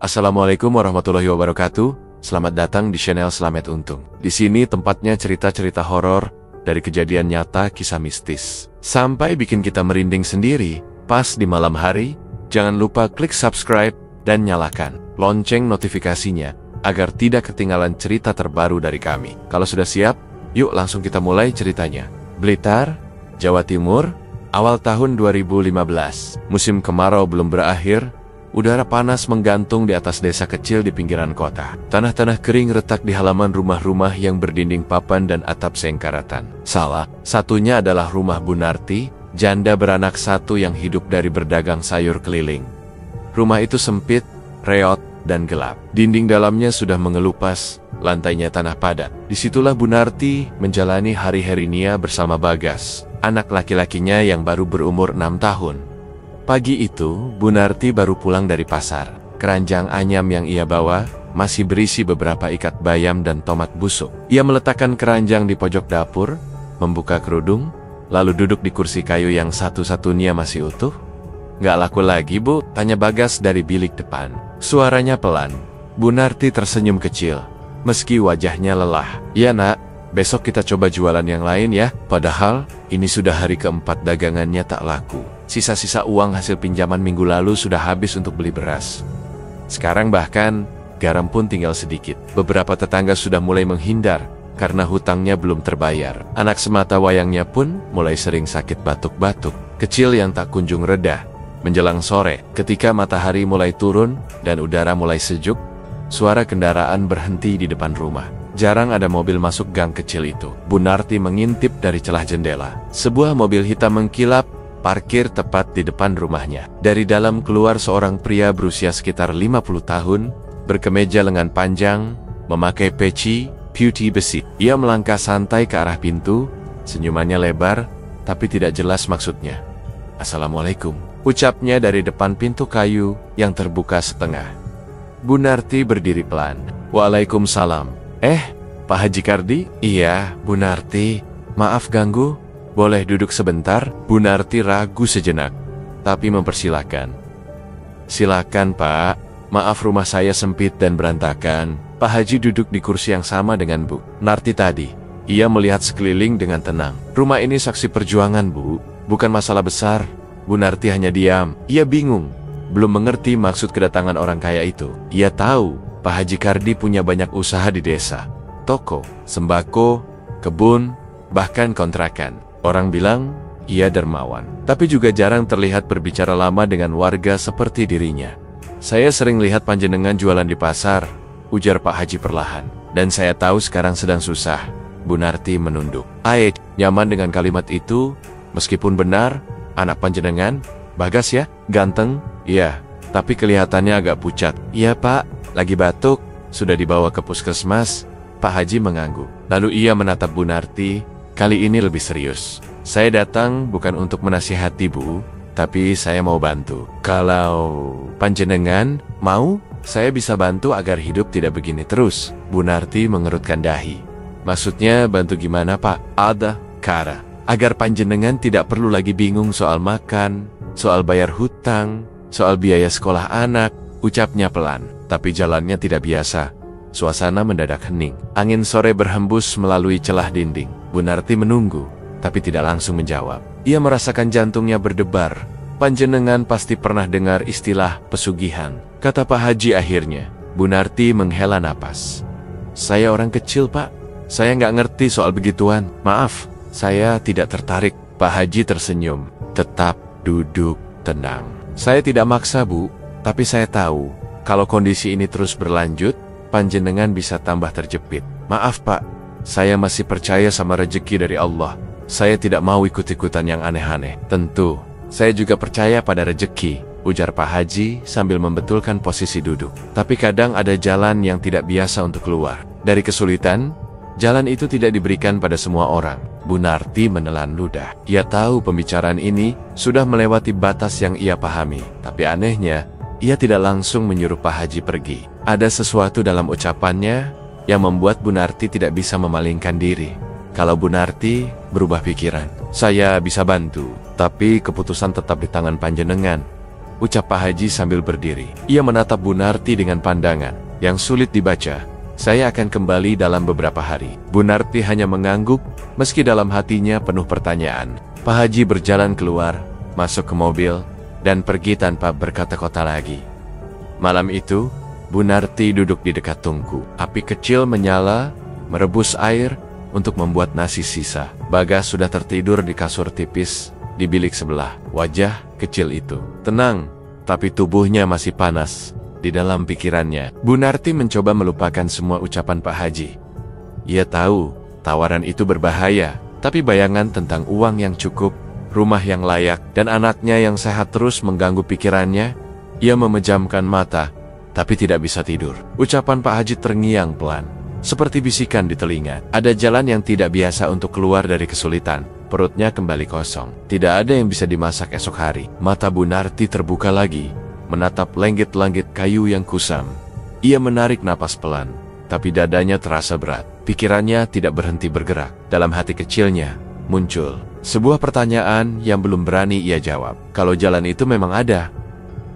Assalamualaikum warahmatullahi wabarakatuh. Selamat datang di channel Slamet Untung. Di sini tempatnya cerita-cerita horor dari kejadian nyata, kisah mistis, sampai bikin kita merinding sendiri. Pas di malam hari, jangan lupa klik subscribe dan nyalakan lonceng notifikasinya agar tidak ketinggalan cerita terbaru dari kami. Kalau sudah siap, yuk langsung kita mulai ceritanya. Blitar, Jawa Timur, awal tahun 2015. Musim kemarau belum berakhir. Udara panas menggantung di atas desa kecil di pinggiran kota. Tanah-tanah kering retak di halaman rumah-rumah yang berdinding papan dan atap seengkaratan. Salah satunya adalah rumah Bu Narti, janda beranak satu yang hidup dari berdagang sayur keliling. Rumah itu sempit, reot, dan gelap. Dinding dalamnya sudah mengelupas, lantainya tanah padat. Disitulah Bu Narti menjalani hari-hari nia bersama Bagas, anak laki-lakinya yang baru berumur 6 tahun. Pagi itu, Bu Narti baru pulang dari pasar. Keranjang anyam yang ia bawa masih berisi beberapa ikat bayam dan tomat busuk. Ia meletakkan keranjang di pojok dapur, membuka kerudung, lalu duduk di kursi kayu yang satu-satunya masih utuh. "Nggak laku lagi, Bu?" tanya Bagas dari bilik depan. Suaranya pelan. Bu Narti tersenyum kecil, meski wajahnya lelah. "Iya, Nak. Besok kita coba jualan yang lain ya. Padahal, ini sudah hari keempat dagangannya tak laku. Sisa-sisa uang hasil pinjaman minggu lalu sudah habis untuk beli beras. Sekarang bahkan, garam pun tinggal sedikit. Beberapa tetangga sudah mulai menghindar karena hutangnya belum terbayar. Anak semata wayangnya pun mulai sering sakit batuk-batuk kecil yang tak kunjung reda. Menjelang sore, ketika matahari mulai turun dan udara mulai sejuk, suara kendaraan berhenti di depan rumah. Jarang ada mobil masuk gang kecil itu. Bu Narti mengintip dari celah jendela. Sebuah mobil hitam mengkilap parkir tepat di depan rumahnya. Dari dalam keluar seorang pria berusia sekitar 50 tahun, berkemeja lengan panjang, memakai peci, putih besi. Ia melangkah santai ke arah pintu, senyumannya lebar, tapi tidak jelas maksudnya. "Assalamualaikum," ucapnya dari depan pintu kayu yang terbuka setengah. Bu Narti berdiri pelan. "Waalaikumsalam. Pak Haji Kardi?" "Iya, Bu Narti. Maaf ganggu. Boleh duduk sebentar?" Bu Narti ragu sejenak, tapi mempersilahkan. "Silakan, Pak. Maaf rumah saya sempit dan berantakan." Pak Haji duduk di kursi yang sama dengan Bu Narti tadi. Ia melihat sekeliling dengan tenang. "Rumah ini saksi perjuangan, Bu. Bukan masalah besar." Bu Narti hanya diam. Ia bingung, belum mengerti maksud kedatangan orang kaya itu. Ia tahu Pak Haji Kardi punya banyak usaha di desa. Toko, sembako, kebun, bahkan kontrakan. Orang bilang ia dermawan, tapi juga jarang terlihat berbicara lama dengan warga seperti dirinya. "Saya sering lihat panjenengan jualan di pasar," ujar Pak Haji perlahan. "Dan saya tahu sekarang sedang susah." Bu Narti menunduk. Nyaman dengan kalimat itu, meskipun benar, "Anak panjenengan, Bagas ya? Ganteng?" "Iya, tapi kelihatannya agak pucat." "Iya, Pak. Lagi batuk, sudah dibawa ke puskesmas." Pak Haji mengangguk. Lalu ia menatap Bu Narti. "Kali ini lebih serius. Saya datang bukan untuk menasihati, Bu, tapi saya mau bantu. Kalau panjenengan mau, saya bisa bantu agar hidup tidak begini terus." Bu Narti mengerutkan dahi. "Maksudnya bantu gimana, Pak?" "Ada cara. Agar panjenengan tidak perlu lagi bingung soal makan, soal bayar hutang, soal biaya sekolah anak," ucapnya pelan. Tapi jalannya tidak biasa. Suasana mendadak hening. Angin sore berhembus melalui celah dinding. Bu Narti menunggu, tapi tidak langsung menjawab. Ia merasakan jantungnya berdebar. "Panjenengan pasti pernah dengar istilah pesugihan," kata Pak Haji akhirnya. Bu Narti menghela napas. "Saya orang kecil, Pak. Saya nggak ngerti soal begituan. Maaf, saya tidak tertarik." Pak Haji tersenyum. "Tetap duduk tenang. Saya tidak maksa, Bu. Tapi saya tahu, kalau kondisi ini terus berlanjut, panjenengan bisa tambah terjepit. Maaf, Pak. Saya masih percaya sama rezeki dari Allah. Saya tidak mau ikut-ikutan yang aneh-aneh." "Tentu, saya juga percaya pada rezeki," ujar Pak Haji sambil membetulkan posisi duduk. "Tapi kadang ada jalan yang tidak biasa untuk keluar dari kesulitan. Jalan itu tidak diberikan pada semua orang." Bu Narti menelan ludah. Ia tahu pembicaraan ini sudah melewati batas yang ia pahami. Tapi anehnya, ia tidak langsung menyuruh Pak Haji pergi. Ada sesuatu dalam ucapannya yang membuat Bu Narti tidak bisa memalingkan diri. Kalau Bu Narti berubah pikiran, "Saya bisa bantu, tapi keputusan tetap di tangan panjenengan." ucap Pak Haji sambil berdiri. Ia menatap Bu Narti dengan pandangan yang sulit dibaca. Saya akan kembali dalam beberapa hari. Bu Narti hanya mengangguk, meski dalam hatinya penuh pertanyaan. Pak Haji berjalan keluar, masuk ke mobil, dan pergi tanpa berkata-kata lagi. Malam itu, Bu Narti duduk di dekat tungku. Api kecil menyala, merebus air untuk membuat nasi sisa. Bagas sudah tertidur di kasur tipis di bilik sebelah. Wajah kecil itu tenang, tapi tubuhnya masih panas. Di dalam pikirannya, Bu Narti mencoba melupakan semua ucapan Pak Haji. Ia tahu tawaran itu berbahaya, tapi bayangan tentang uang yang cukup, rumah yang layak, dan anaknya yang sehat terus mengganggu pikirannya. Ia memejamkan mata, tapi tidak bisa tidur. Ucapan Pak Haji terngiang pelan, seperti bisikan di telinga. Ada jalan yang tidak biasa untuk keluar dari kesulitan. Perutnya kembali kosong. Tidak ada yang bisa dimasak esok hari. Mata Bu Narti terbuka lagi, menatap langit-langit kayu yang kusam. Ia menarik napas pelan, tapi dadanya terasa berat. Pikirannya tidak berhenti bergerak. Dalam hati kecilnya, muncul sebuah pertanyaan yang belum berani ia jawab. Kalau jalan itu memang ada,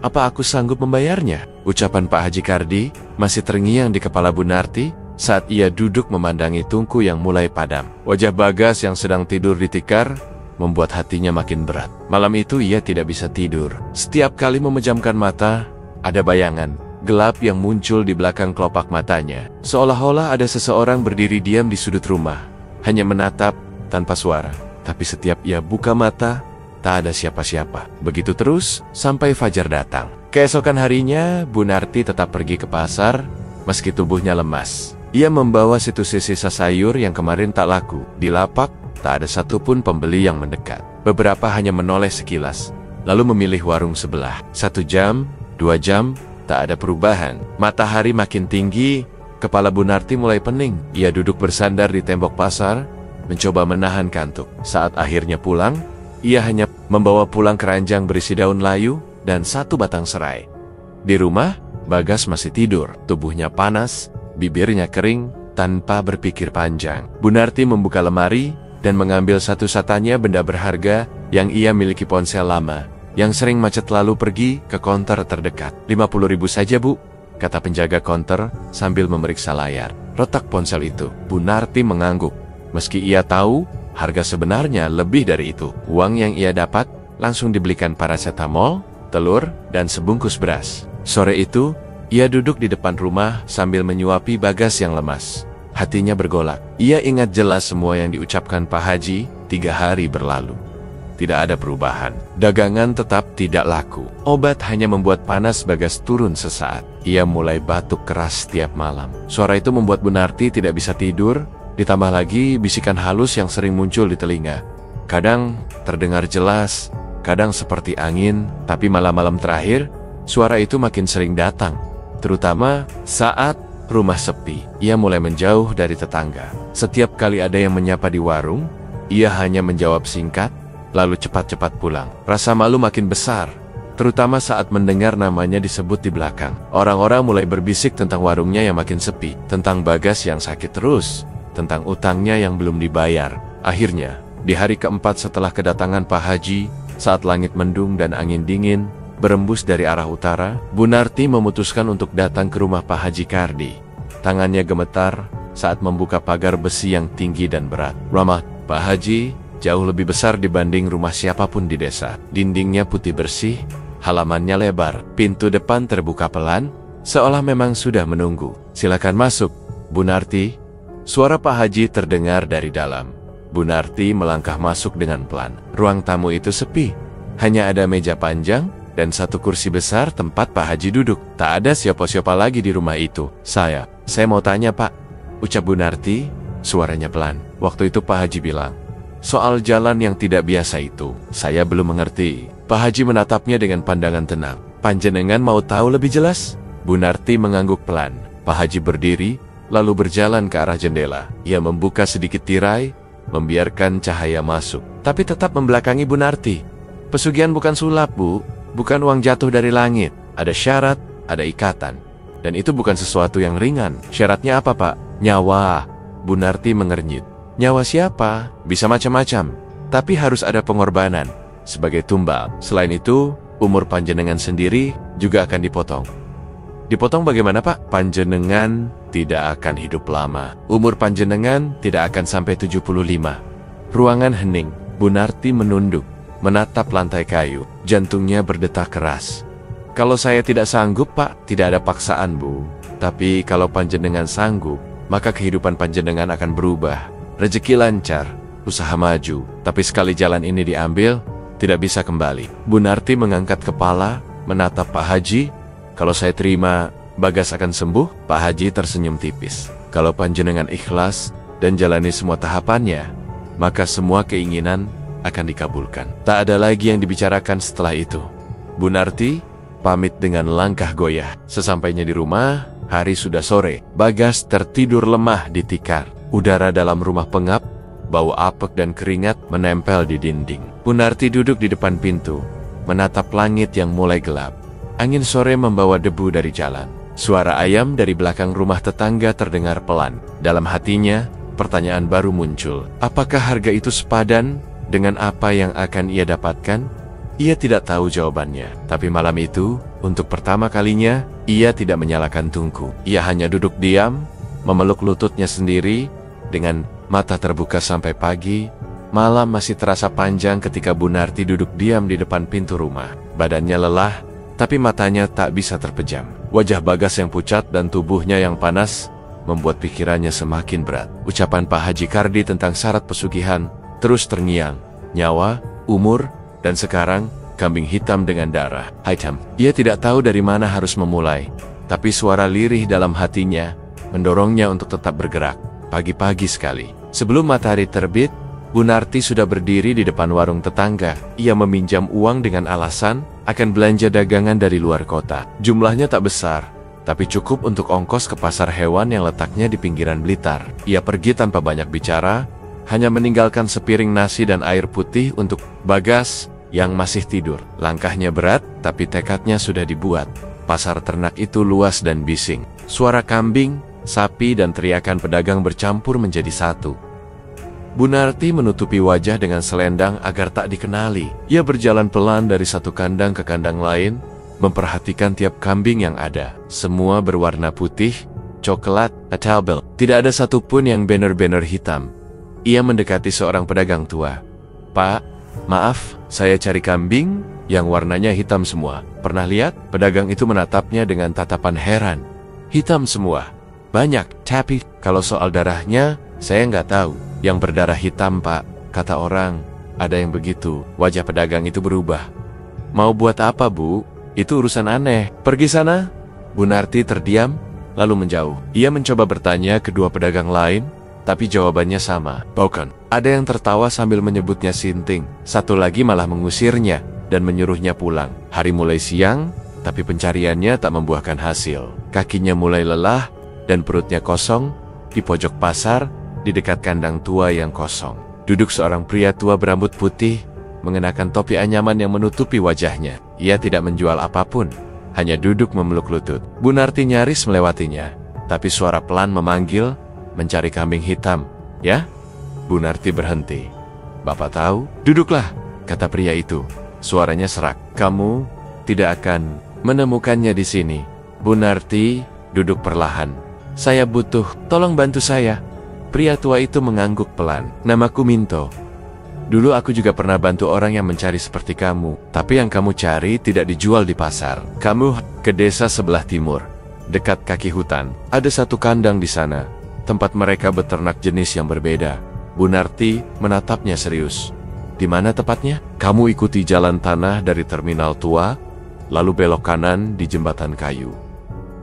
apa aku sanggup membayarnya? Ucapan Pak Haji Kardi masih terngiang di kepala Bu Narti saat ia duduk memandangi tungku yang mulai padam. Wajah Bagas yang sedang tidur ditikar membuat hatinya makin berat. Malam itu ia tidak bisa tidur. Setiap kali memejamkan mata, ada bayangan gelap yang muncul di belakang kelopak matanya. Seolah-olah ada seseorang berdiri diam di sudut rumah, hanya menatap tanpa suara. Tapi setiap ia buka mata, tak ada siapa-siapa. Begitu terus sampai fajar datang. Keesokan harinya, Bu Narti tetap pergi ke pasar, meski tubuhnya lemas. Ia membawa sisa sayur yang kemarin tak laku. Di lapak, tak ada satupun pembeli yang mendekat. Beberapa hanya menoleh sekilas, lalu memilih warung sebelah. 1 jam, 2 jam, tak ada perubahan. Matahari makin tinggi, kepala Bu Narti mulai pening. Ia duduk bersandar di tembok pasar, mencoba menahan kantuk. Saat akhirnya pulang, ia hanya membawa pulang keranjang berisi daun layu dan 1 batang serai. Di rumah, Bagas masih tidur. Tubuhnya panas, bibirnya kering, tanpa berpikir panjang. Bu Narti membuka lemari dan mengambil satu-satunya benda berharga yang ia miliki, ponsel lama yang sering macet, lalu pergi ke konter terdekat. 50.000 saja, Bu, kata penjaga konter sambil memeriksa layar. Retak ponsel itu. Bu Narti mengangguk, meski ia tahu harga sebenarnya lebih dari itu. Uang yang ia dapat langsung dibelikan paracetamol, telur, dan sebungkus beras. Sore itu, ia duduk di depan rumah sambil menyuapi Bagas yang lemas. Hatinya bergolak. Ia ingat jelas semua yang diucapkan Pak Haji 3 hari berlalu. Tidak ada perubahan. Dagangan tetap tidak laku. Obat hanya membuat panas Bagas turun sesaat. Ia mulai batuk keras setiap malam. Suara itu membuat Bu Narti tidak bisa tidur. Ditambah lagi bisikan halus yang sering muncul di telinga. Kadang terdengar jelas, kadang seperti angin, tapi malam-malam terakhir, suara itu makin sering datang. Terutama saat rumah sepi. Ia mulai menjauh dari tetangga. Setiap kali ada yang menyapa di warung, ia hanya menjawab singkat, lalu cepat-cepat pulang. Rasa malu makin besar, terutama saat mendengar namanya disebut di belakang. Orang-orang mulai berbisik tentang warungnya yang makin sepi, tentang Bagas yang sakit terus, tentang utangnya yang belum dibayar. Akhirnya, di hari keempat setelah kedatangan Pak Haji, saat langit mendung dan angin dingin berembus dari arah utara, Bu Narti memutuskan untuk datang ke rumah Pak Haji Kardi. Tangannya gemetar saat membuka pagar besi yang tinggi dan berat. Rumah Pak Haji jauh lebih besar dibanding rumah siapapun di desa. Dindingnya putih bersih, halamannya lebar, pintu depan terbuka pelan, seolah memang sudah menunggu. Silakan masuk, Bu Narti. Suara Pak Haji terdengar dari dalam. Bu Narti melangkah masuk dengan pelan. Ruang tamu itu sepi. Hanya ada meja panjang dan 1 kursi besar tempat Pak Haji duduk. Tak ada siapa-siapa lagi di rumah itu. Saya mau tanya, Pak, ucap Bu Narti, suaranya pelan. Waktu itu Pak Haji bilang, soal jalan yang tidak biasa itu, saya belum mengerti. Pak Haji menatapnya dengan pandangan tenang. Panjenengan mau tahu lebih jelas? Bu Narti mengangguk pelan. Pak Haji berdiri, lalu berjalan ke arah jendela. Ia membuka sedikit tirai, membiarkan cahaya masuk, tapi tetap membelakangi Bu Narti. Pesugihan bukan sulap, Bu. Bukan uang jatuh dari langit. Ada syarat, ada ikatan. Dan itu bukan sesuatu yang ringan. Syaratnya apa, Pak? Nyawa. Bu Narti mengernyit. Nyawa siapa? Bisa macam-macam. Tapi harus ada pengorbanan sebagai tumbal. Selain itu, umur panjenengan sendiri juga akan dipotong. Dipotong bagaimana, Pak? Panjenengan tidak akan hidup lama. Umur panjenengan tidak akan sampai 75. Ruangan hening. Bunarti menunduk, menatap lantai kayu. Jantungnya berdetak keras. Kalau saya tidak sanggup, Pak, tidak ada paksaan, Bu. Tapi kalau panjenengan sanggup, maka kehidupan panjenengan akan berubah. Rezeki lancar, usaha maju. Tapi sekali jalan ini diambil, tidak bisa kembali. Bunarti mengangkat kepala, menatap Pak Haji. Kalau saya terima, Bagas akan sembuh. Pak Haji tersenyum tipis. Kalau panjenengan ikhlas dan jalani semua tahapannya, maka semua keinginan akan dikabulkan. Tak ada lagi yang dibicarakan setelah itu. Bunarti pamit dengan langkah goyah. Sesampainya di rumah, hari sudah sore. Bagas tertidur lemah di tikar. Udara dalam rumah pengap, bau apek dan keringat menempel di dinding. Bunarti duduk di depan pintu, menatap langit yang mulai gelap. Angin sore membawa debu dari jalan. Suara ayam dari belakang rumah tetangga terdengar pelan. Dalam hatinya, pertanyaan baru muncul. Apakah harga itu sepadan dengan apa yang akan ia dapatkan? Ia tidak tahu jawabannya. Tapi malam itu, untuk pertama kalinya, ia tidak menyalakan tungku. Ia hanya duduk diam, memeluk lututnya sendiri, dengan mata terbuka sampai pagi. Malam masih terasa panjang ketika Bunarti duduk diam di depan pintu rumah. Badannya lelah, tapi matanya tak bisa terpejam. Wajah Bagas yang pucat dan tubuhnya yang panas membuat pikirannya semakin berat. Ucapan Pak Haji Kardi tentang syarat pesugihan terus terngiang. Nyawa, umur, dan sekarang kambing hitam dengan darah. Hitam. Ia tidak tahu dari mana harus memulai, tapi suara lirih dalam hatinya mendorongnya untuk tetap bergerak. Pagi-pagi sekali, sebelum matahari terbit, Bunarti sudah berdiri di depan warung tetangga. Ia meminjam uang dengan alasan akan belanja dagangan dari luar kota. Jumlahnya tak besar, tapi cukup untuk ongkos ke pasar hewan yang letaknya di pinggiran Blitar. Ia pergi tanpa banyak bicara, hanya meninggalkan sepiring nasi dan air putih untuk Bagas yang masih tidur. Langkahnya berat, tapi tekadnya sudah dibuat. Pasar ternak itu luas dan bising. Suara kambing, sapi dan teriakan pedagang bercampur menjadi satu. Bunarti menutupi wajah dengan selendang agar tak dikenali. Ia berjalan pelan dari satu kandang ke kandang lain, memperhatikan tiap kambing yang ada. Semua berwarna putih, coklat, atau bel. Tidak ada satupun yang banner-banner hitam. Ia mendekati seorang pedagang tua. "Pak, maaf, saya cari kambing yang warnanya hitam semua. Pernah lihat?" Pedagang itu menatapnya dengan tatapan heran. "Hitam semua? Banyak, tapi kalau soal darahnya, saya nggak tahu." "Yang berdarah hitam, Pak," kata orang. "Ada yang begitu." Wajah pedagang itu berubah. "Mau buat apa, Bu? Itu urusan aneh. Pergi sana." Bunarti terdiam, lalu menjauh. Ia mencoba bertanya kedua pedagang lain, tapi jawabannya sama. Bahkan, ada yang tertawa sambil menyebutnya sinting. Satu lagi malah mengusirnya dan menyuruhnya pulang. Hari mulai siang, tapi pencariannya tak membuahkan hasil. Kakinya mulai lelah dan perutnya kosong. Di pojok pasar, di dekat kandang tua yang kosong, duduk seorang pria tua berambut putih, mengenakan topi anyaman yang menutupi wajahnya. Ia tidak menjual apapun, hanya duduk memeluk lutut. Bunarti nyaris melewatinya, tapi suara pelan memanggil, "Mencari kambing hitam, ya?" Bunarti berhenti. "Bapak tahu?" "Duduklah," kata pria itu. Suaranya serak. "Kamu tidak akan menemukannya di sini." Bunarti duduk perlahan. "Saya butuh, tolong bantu saya." Pria tua itu mengangguk pelan. "Namaku Minto. Dulu aku juga pernah bantu orang yang mencari seperti kamu. Tapi yang kamu cari tidak dijual di pasar. Kamu ke desa sebelah timur, dekat kaki hutan. Ada satu kandang di sana, tempat mereka beternak jenis yang berbeda." Bunarti menatapnya serius. "Di mana tepatnya?" "Kamu ikuti jalan tanah dari terminal tua, lalu belok kanan di jembatan kayu.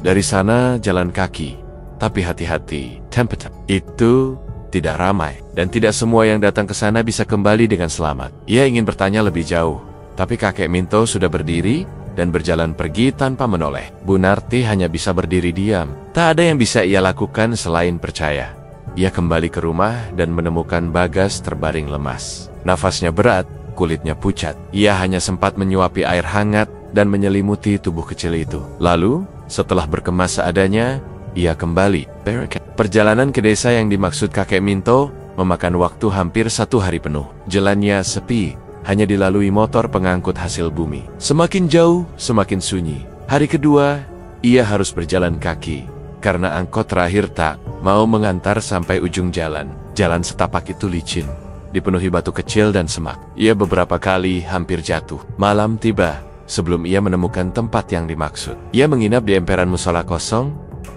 Dari sana jalan kaki. Tapi hati-hati, tempat itu tidak ramai, dan tidak semua yang datang ke sana bisa kembali dengan selamat." Ia ingin bertanya lebih jauh, tapi kakek Minto sudah berdiri dan berjalan pergi tanpa menoleh. Bunarti hanya bisa berdiri diam. Tak ada yang bisa ia lakukan selain percaya. Ia kembali ke rumah dan menemukan Bagas terbaring lemas. Nafasnya berat, kulitnya pucat. Ia hanya sempat menyuapi air hangat dan menyelimuti tubuh kecil itu. Lalu, setelah berkemas seadanya, ia kembali. Perjalanan ke desa yang dimaksud kakek Minto memakan waktu hampir 1 hari penuh. Jalannya sepi, hanya dilalui motor pengangkut hasil bumi. Semakin jauh, semakin sunyi. Hari kedua, ia harus berjalan kaki, karena angkot terakhir tak mau mengantar sampai ujung jalan. Jalan setapak itu licin, dipenuhi batu kecil dan semak. Ia beberapa kali hampir jatuh. Malam tiba, sebelum ia menemukan tempat yang dimaksud. Ia menginap di emperan musola kosong,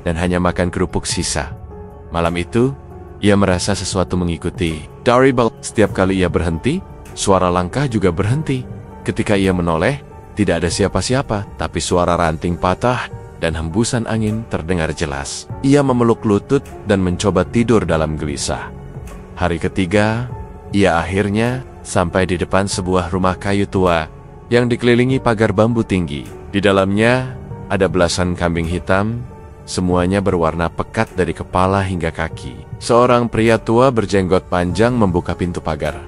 dan hanya makan kerupuk sisa. Malam itu, ia merasa sesuatu mengikuti. Dari setiap kali ia berhenti, suara langkah juga berhenti. Ketika ia menoleh, tidak ada siapa-siapa, tapi suara ranting patah dan hembusan angin terdengar jelas. Ia memeluk lutut dan mencoba tidur dalam gelisah. Hari ketiga, ia akhirnya sampai di depan sebuah rumah kayu tua yang dikelilingi pagar bambu tinggi. Di dalamnya ada belasan kambing hitam, semuanya berwarna pekat dari kepala hingga kaki. Seorang pria tua berjenggot panjang membuka pintu pagar.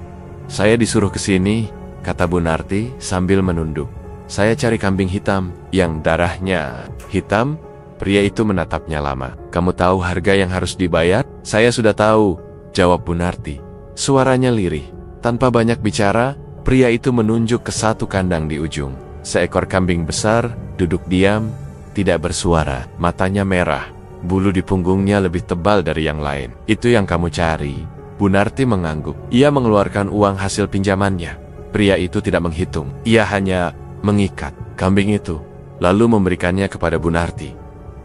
"Saya disuruh ke sini," kata Bunarti sambil menunduk. "Saya cari kambing hitam yang darahnya hitam." Pria itu menatapnya lama. "Kamu tahu harga yang harus dibayar?" "Saya sudah tahu," jawab Bunarti. Suaranya lirih. Tanpa banyak bicara, pria itu menunjuk ke satu kandang di ujung. Seekor kambing besar duduk diam, tidak bersuara. Matanya merah, bulu di punggungnya lebih tebal dari yang lain. "Itu yang kamu cari?" Bunarti mengangguk. Ia mengeluarkan uang hasil pinjamannya. Pria itu tidak menghitung. Ia hanya mengikat kambing itu, lalu memberikannya kepada Bunarti.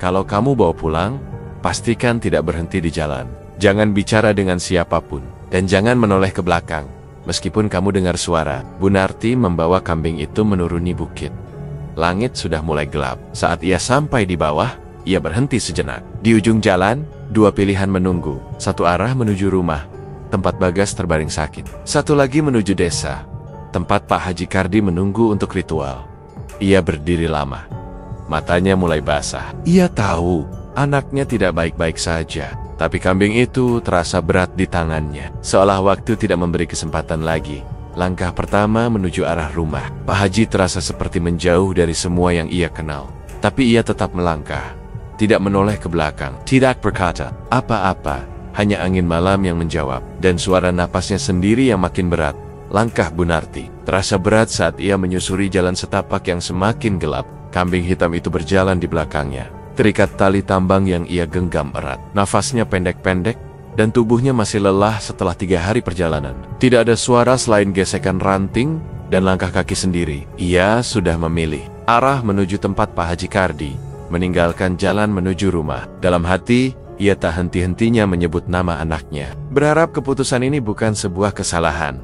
"Kalau kamu bawa pulang, pastikan tidak berhenti di jalan. Jangan bicara dengan siapapun, dan jangan menoleh ke belakang, meskipun kamu dengar suara." Bunarti membawa kambing itu menuruni bukit. Langit sudah mulai gelap. Saat ia sampai di bawah, ia berhenti sejenak. Di ujung jalan, dua pilihan menunggu. Satu arah menuju rumah, tempat Bagas terbaring sakit. Satu lagi menuju desa, tempat Pak Haji Kardi menunggu untuk ritual. Ia berdiri lama. Matanya mulai basah. Ia tahu anaknya tidak baik-baik saja, tapi kambing itu terasa berat di tangannya. Seolah waktu tidak memberi kesempatan lagi. Langkah pertama menuju arah rumah. Pak Haji terasa seperti menjauh dari semua yang ia kenal. Tapi ia tetap melangkah, tidak menoleh ke belakang, tidak berkata apa-apa. Hanya angin malam yang menjawab, dan suara napasnya sendiri yang makin berat. Langkah Bunarti terasa berat saat ia menyusuri jalan setapak yang semakin gelap. Kambing hitam itu berjalan di belakangnya, terikat tali tambang yang ia genggam erat. Nafasnya pendek-pendek, dan tubuhnya masih lelah setelah 3 hari perjalanan. Tidak ada suara selain gesekan ranting dan langkah kaki sendiri. Ia sudah memilih arah menuju tempat Pak Haji Kardi, meninggalkan jalan menuju rumah. Dalam hati, ia tak henti-hentinya menyebut nama anaknya, berharap keputusan ini bukan sebuah kesalahan.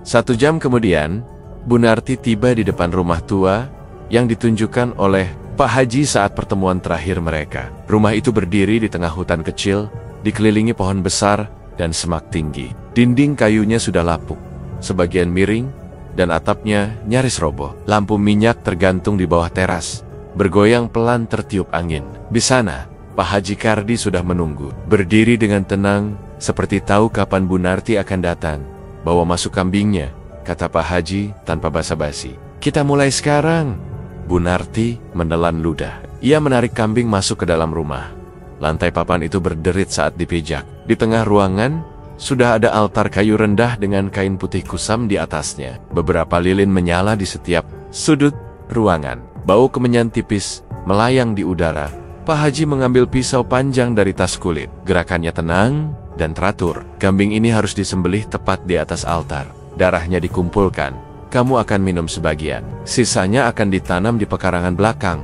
1 jam kemudian, Bunarti tiba di depan rumah tua yang ditunjukkan oleh Pak Haji saat pertemuan terakhir mereka. Rumah itu berdiri di tengah hutan kecil, dikelilingi pohon besar dan semak tinggi. Dinding kayunya sudah lapuk, sebagian miring, dan atapnya nyaris roboh. Lampu minyak tergantung di bawah teras, bergoyang pelan tertiup angin. Di sana, Pak Haji Kardi sudah menunggu, berdiri dengan tenang, seperti tahu kapan Bunarti akan datang. "Bawa masuk kambingnya," kata Pak Haji tanpa basa-basi. "Kita mulai sekarang." Bunarti menelan ludah. Ia menarik kambing masuk ke dalam rumah. Lantai papan itu berderit saat dipijak. Di tengah ruangan, sudah ada altar kayu rendah dengan kain putih kusam di atasnya. Beberapa lilin menyala di setiap sudut ruangan. Bau kemenyan tipis melayang di udara. Pak Haji mengambil pisau panjang dari tas kulit. Gerakannya tenang dan teratur. Kambing ini harus disembelih tepat di atas altar. Darahnya dikumpulkan. "Kamu akan minum sebagian. Sisanya akan ditanam di pekarangan belakang."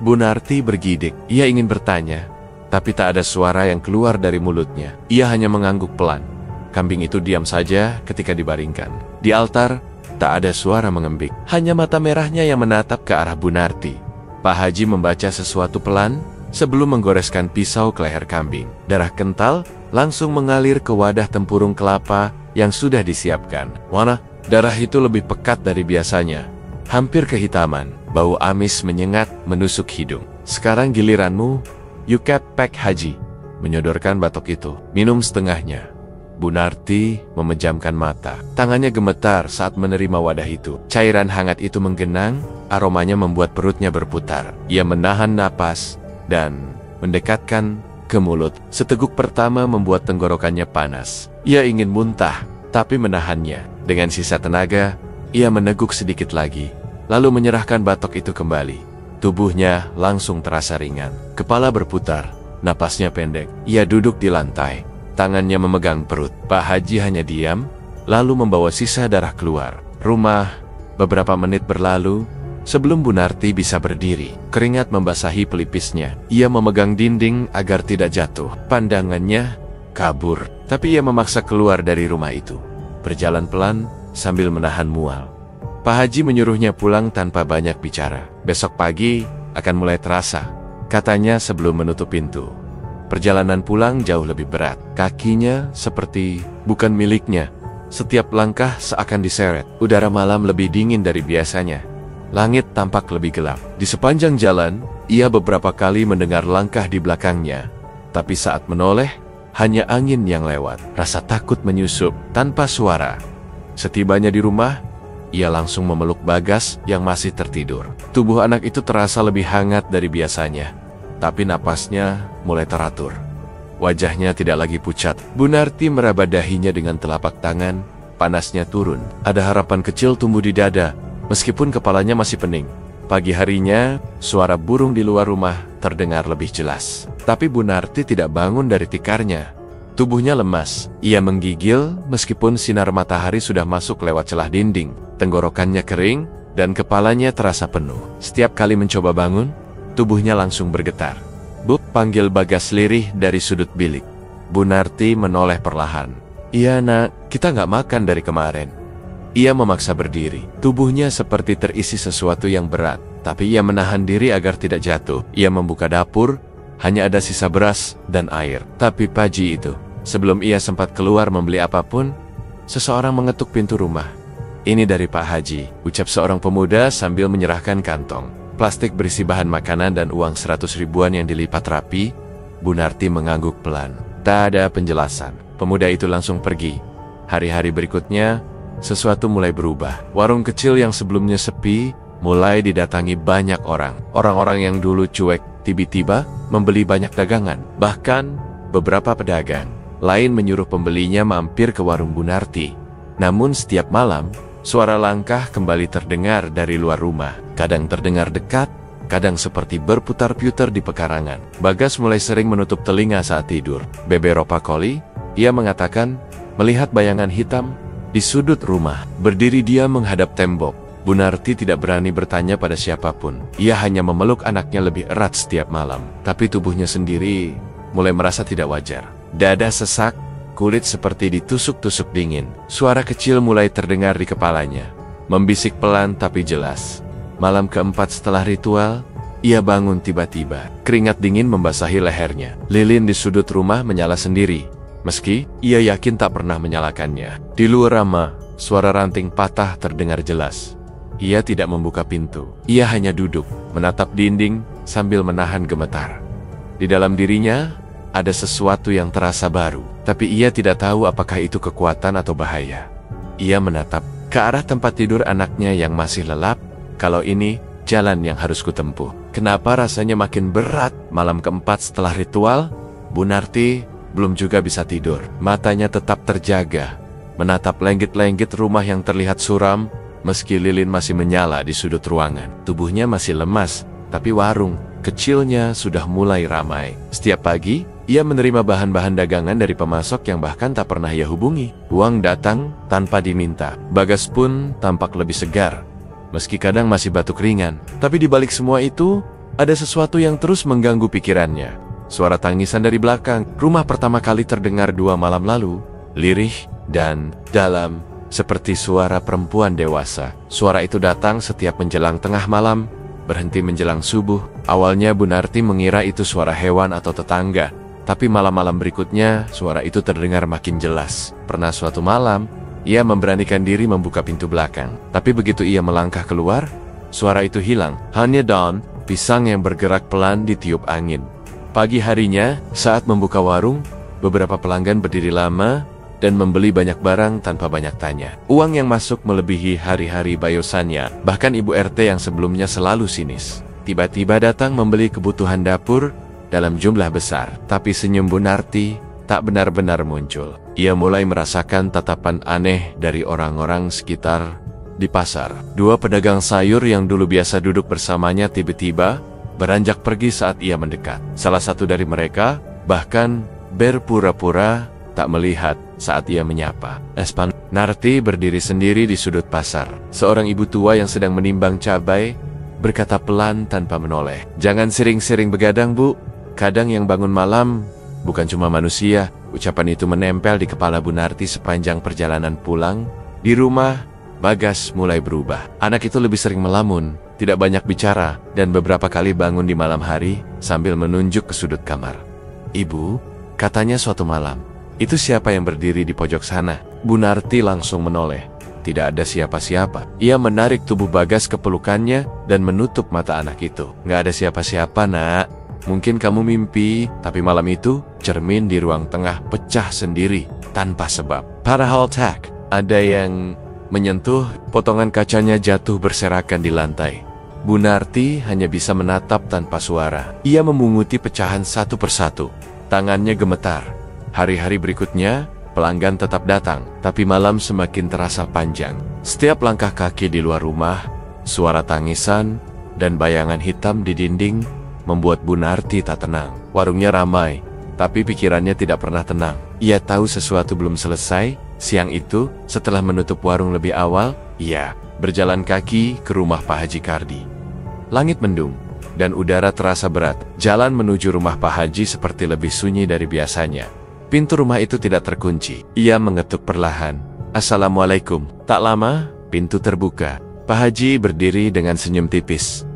Bunarti bergidik. Ia ingin bertanya, tapi tak ada suara yang keluar dari mulutnya. Ia hanya mengangguk pelan. Kambing itu diam saja ketika dibaringkan. Di altar, tak ada suara mengembik. Hanya mata merahnya yang menatap ke arah Bunarti. Pak Haji membaca sesuatu pelan sebelum menggoreskan pisau ke leher kambing. Darah kental langsung mengalir ke wadah tempurung kelapa yang sudah disiapkan. Warna darah itu lebih pekat dari biasanya, hampir kehitaman. Bau amis menyengat menusuk hidung. "Sekarang giliranmu, Yukep Pak Haji," menyodorkan batok itu. "Minum setengahnya." Bunarti memejamkan mata. Tangannya gemetar saat menerima wadah itu. Cairan hangat itu menggenang, aromanya membuat perutnya berputar. Ia menahan napas dan mendekatkan ke mulut. Seteguk pertama membuat tenggorokannya panas. Ia ingin muntah, tapi menahannya. Dengan sisa tenaga, Ia meneguk sedikit lagi, lalu menyerahkan batok itu kembali. Tubuhnya langsung terasa ringan. Kepala berputar, napasnya pendek. Ia duduk di lantai, tangannya memegang perut. Pak Haji hanya diam, lalu membawa sisa darah keluar. Rumah. Beberapa menit berlalu, sebelum Bu Narti bisa berdiri. Keringat membasahi pelipisnya. Ia memegang dinding agar tidak jatuh. Pandangannya kabur, tapi ia memaksa keluar dari rumah itu. Berjalan pelan, sambil menahan mual. Pak Haji menyuruhnya pulang tanpa banyak bicara. Besok pagi akan mulai terasa, katanya sebelum menutup pintu. Perjalanan pulang jauh lebih berat. Kakinya seperti bukan miliknya. Setiap langkah seakan diseret. Udara malam lebih dingin dari biasanya. Langit tampak lebih gelap. Di sepanjang jalan, ia beberapa kali mendengar langkah di belakangnya. Tapi saat menoleh, hanya angin yang lewat. Rasa takut menyusup tanpa suara. Setibanya di rumah, ia langsung memeluk Bagas yang masih tertidur. Tubuh anak itu terasa lebih hangat dari biasanya. Tapi napasnya mulai teratur. Wajahnya tidak lagi pucat. Bu Narti meraba dahinya dengan telapak tangan. Panasnya turun. Ada harapan kecil tumbuh di dada, meskipun kepalanya masih pening. Pagi harinya, suara burung di luar rumah terdengar lebih jelas. Tapi Bu Narti tidak bangun dari tikarnya. Tubuhnya lemas. Ia menggigil meskipun sinar matahari sudah masuk lewat celah dinding. Tenggorokannya kering dan kepalanya terasa penuh. Setiap kali mencoba bangun, tubuhnya langsung bergetar. "Bu," panggil Bagas lirih dari sudut bilik. Bu Narti menoleh perlahan. "Iya nak, kita nggak makan dari kemarin." Ia memaksa berdiri. Tubuhnya seperti terisi sesuatu yang berat, tapi ia menahan diri agar tidak jatuh. Ia membuka dapur, hanya ada sisa beras dan air. Tapi pagi itu, sebelum ia sempat keluar membeli apapun, seseorang mengetuk pintu rumah. "Ini dari Pak Haji," ucap seorang pemuda sambil menyerahkan kantong plastik berisi bahan makanan dan uang 100 ribuan yang dilipat rapi. Bu Narti mengangguk pelan. Tak ada penjelasan. Pemuda itu langsung pergi. Hari-hari berikutnya, sesuatu mulai berubah. Warung kecil yang sebelumnya sepi, mulai didatangi banyak orang. Orang-orang yang dulu cuek, tiba-tiba membeli banyak dagangan. Bahkan, beberapa pedagang lain menyuruh pembelinya mampir ke warung Bu Narti. Namun setiap malam, suara langkah kembali terdengar dari luar rumah. Kadang terdengar dekat, kadang seperti berputar-putar di pekarangan. Bagas mulai sering menutup telinga saat tidur. Beberapa kali, ia mengatakan melihat bayangan hitam di sudut rumah. Berdiri dia menghadap tembok. Bu Narti tidak berani bertanya pada siapapun. Ia hanya memeluk anaknya lebih erat setiap malam. Tapi tubuhnya sendiri mulai merasa tidak wajar. Dada sesak, kulit seperti ditusuk-tusuk dingin. Suara kecil mulai terdengar di kepalanya, membisik pelan tapi jelas. Malam keempat setelah ritual, ia bangun tiba-tiba. Keringat dingin membasahi lehernya. Lilin di sudut rumah menyala sendiri, meski ia yakin tak pernah menyalakannya. Di luar rumah, suara ranting patah terdengar jelas. Ia tidak membuka pintu. Ia hanya duduk, menatap dinding sambil menahan gemetar. Di dalam dirinya, ada sesuatu yang terasa baru. Tapi ia tidak tahu apakah itu kekuatan atau bahaya. Ia menatap ke arah tempat tidur anaknya yang masih lelap. Kalau ini jalan yang harus kutempuh. Kenapa rasanya makin berat? Malam keempat setelah ritual, Bu Narti belum juga bisa tidur. Matanya tetap terjaga, menatap lenggit-lenggit rumah yang terlihat suram, meski lilin masih menyala di sudut ruangan. Tubuhnya masih lemas, tapi warung kecilnya sudah mulai ramai. Setiap pagi, ia menerima bahan-bahan dagangan dari pemasok yang bahkan tak pernah ia hubungi. Uang datang tanpa diminta. Bagas pun tampak lebih segar, meski kadang masih batuk ringan. Tapi di balik semua itu, ada sesuatu yang terus mengganggu pikirannya. Suara tangisan dari belakang. Rumah pertama kali terdengar 2 malam lalu. Lirih dan dalam, seperti suara perempuan dewasa. Suara itu datang setiap menjelang tengah malam, berhenti menjelang subuh. Awalnya Bu Narti mengira itu suara hewan atau tetangga. Tapi malam-malam berikutnya, suara itu terdengar makin jelas. Pernah suatu malam, ia memberanikan diri membuka pintu belakang. Tapi begitu ia melangkah keluar, suara itu hilang. Hanya daun, pisang yang bergerak pelan ditiup angin. Pagi harinya, saat membuka warung, beberapa pelanggan berdiri lama dan membeli banyak barang tanpa banyak tanya. Uang yang masuk melebihi hari-hari bayosannya. Bahkan Ibu RT yang sebelumnya selalu sinis, tiba-tiba datang membeli kebutuhan dapur dalam jumlah besar. Tapi senyum Bu Narti tak benar-benar muncul. Ia mulai merasakan tatapan aneh dari orang-orang sekitar, Di pasar, dua pedagang sayur yang dulu biasa duduk bersamanya tiba-tiba beranjak pergi saat ia mendekat. Salah satu dari mereka bahkan berpura-pura tak melihat saat ia menyapa. Narti berdiri sendiri di sudut pasar. Seorang ibu tua yang sedang menimbang cabai berkata pelan tanpa menoleh. "Jangan sering-sering begadang, Bu. Kadang yang bangun malam bukan cuma manusia." Ucapan itu menempel di kepala Bu Narti sepanjang perjalanan pulang. Di rumah, Bagas mulai berubah. Anak itu lebih sering melamun, tidak banyak bicara, dan beberapa kali bangun di malam hari sambil menunjuk ke sudut kamar. "Ibu," katanya suatu malam, "itu siapa yang berdiri di pojok sana?" Bu Narti langsung menoleh. Tidak ada siapa-siapa. Ia menarik tubuh Bagas ke pelukannya dan menutup mata anak itu. "Nggak ada siapa-siapa, Nak. Mungkin kamu mimpi." Tapi malam itu, cermin di ruang tengah pecah sendiri tanpa sebab. Padahal tak ada yang menyentuh, potongan kacanya jatuh berserakan di lantai. Bu Narti hanya bisa menatap tanpa suara. Ia memunguti pecahan satu persatu. Tangannya gemetar. Hari-hari berikutnya, pelanggan tetap datang, tapi malam semakin terasa panjang. Setiap langkah kaki di luar rumah, suara tangisan, dan bayangan hitam di dinding membuat Bu Narti tak tenang. Warungnya ramai, tapi pikirannya tidak pernah tenang. Ia tahu sesuatu belum selesai. Siang itu, setelah menutup warung lebih awal, ia berjalan kaki ke rumah Pak Haji Kardi. Langit mendung, dan udara terasa berat. Jalan menuju rumah Pak Haji seperti lebih sunyi dari biasanya. Pintu rumah itu tidak terkunci. Ia mengetuk perlahan. "Assalamualaikum." Tak lama, pintu terbuka. Pak Haji berdiri dengan senyum tipis.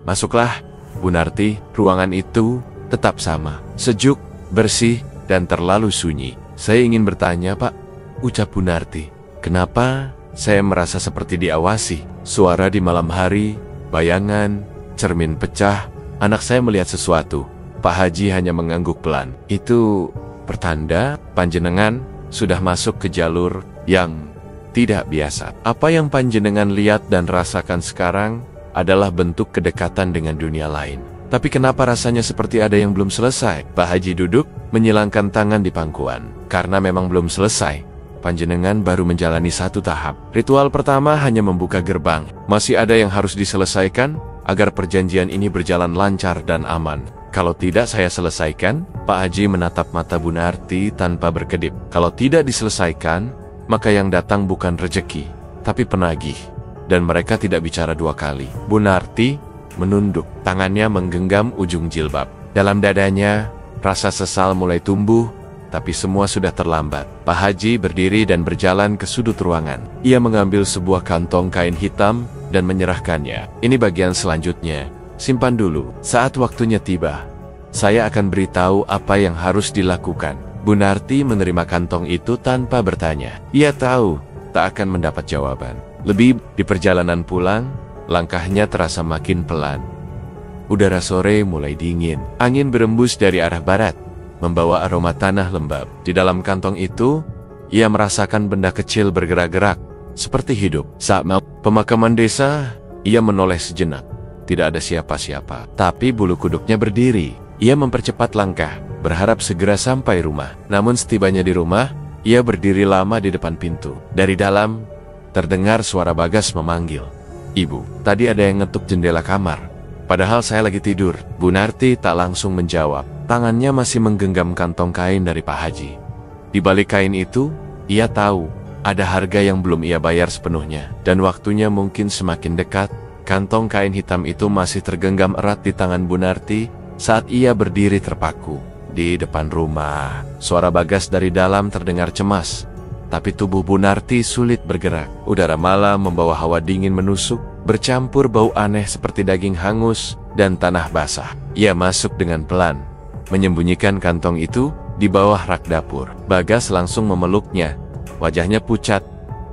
"Masuklah, Bu Narti." Ruangan itu tetap sama, sejuk, bersih, dan terlalu sunyi. "Saya ingin bertanya, Pak," ucap Bu Narti. "Kenapa saya merasa seperti diawasi? Suara di malam hari, bayangan, cermin pecah. Anak saya melihat sesuatu." Pak Haji hanya mengangguk pelan. "Itu pertanda panjenengan sudah masuk ke jalur yang tidak biasa. Apa yang panjenengan lihat dan rasakan sekarang adalah bentuk kedekatan dengan dunia lain. Tapi kenapa rasanya seperti ada yang belum selesai?" Pak Haji duduk, menyilangkan tangan di pangkuan. "Karena memang belum selesai. Panjenengan baru menjalani satu tahap. Ritual pertama hanya membuka gerbang. Masih ada yang harus diselesaikan agar perjanjian ini berjalan lancar dan aman. Kalau tidak saya selesaikan." Pak Haji menatap mata Bu Narti tanpa berkedip. "Kalau tidak diselesaikan, maka yang datang bukan rejeki, tapi penagih." Dan mereka tidak bicara dua kali. Bu Narti menunduk, tangannya menggenggam ujung jilbab. Dalam dadanya, rasa sesal mulai tumbuh, tapi semua sudah terlambat. Pak Haji berdiri dan berjalan ke sudut ruangan. Ia mengambil sebuah kantong kain hitam dan menyerahkannya. "Ini bagian selanjutnya. Simpan dulu. Saat waktunya tiba, saya akan beritahu apa yang harus dilakukan." Bu Narti menerima kantong itu tanpa bertanya. Ia tahu tak akan mendapat jawaban. Lebih di perjalanan pulang, langkahnya terasa makin pelan. Udara sore mulai dingin. Angin berembus dari arah barat, membawa aroma tanah lembab. Di dalam kantong itu, ia merasakan benda kecil bergerak-gerak, seperti hidup. Saat mau pemakaman desa, ia menoleh sejenak. Tidak ada siapa-siapa, tapi bulu kuduknya berdiri. Ia mempercepat langkah, berharap segera sampai rumah. Namun setibanya di rumah, ia berdiri lama di depan pintu. Dari dalam, terdengar suara Bagas memanggil. "Ibu, tadi ada yang ngetuk jendela kamar. Padahal saya lagi tidur." Bu Narti tak langsung menjawab. Tangannya masih menggenggam kantong kain dari Pak Haji. Di balik kain itu, ia tahu ada harga yang belum ia bayar sepenuhnya. Dan waktunya mungkin semakin dekat. Kantong kain hitam itu masih tergenggam erat di tangan Bu Narti saat ia berdiri terpaku di depan rumah. Suara Bagas dari dalam terdengar cemas, tapi tubuh Bu Narti sulit bergerak. Udara malam membawa hawa dingin menusuk, bercampur bau aneh seperti daging hangus dan tanah basah. Ia masuk dengan pelan, menyembunyikan kantong itu di bawah rak dapur. Bagas langsung memeluknya. Wajahnya pucat.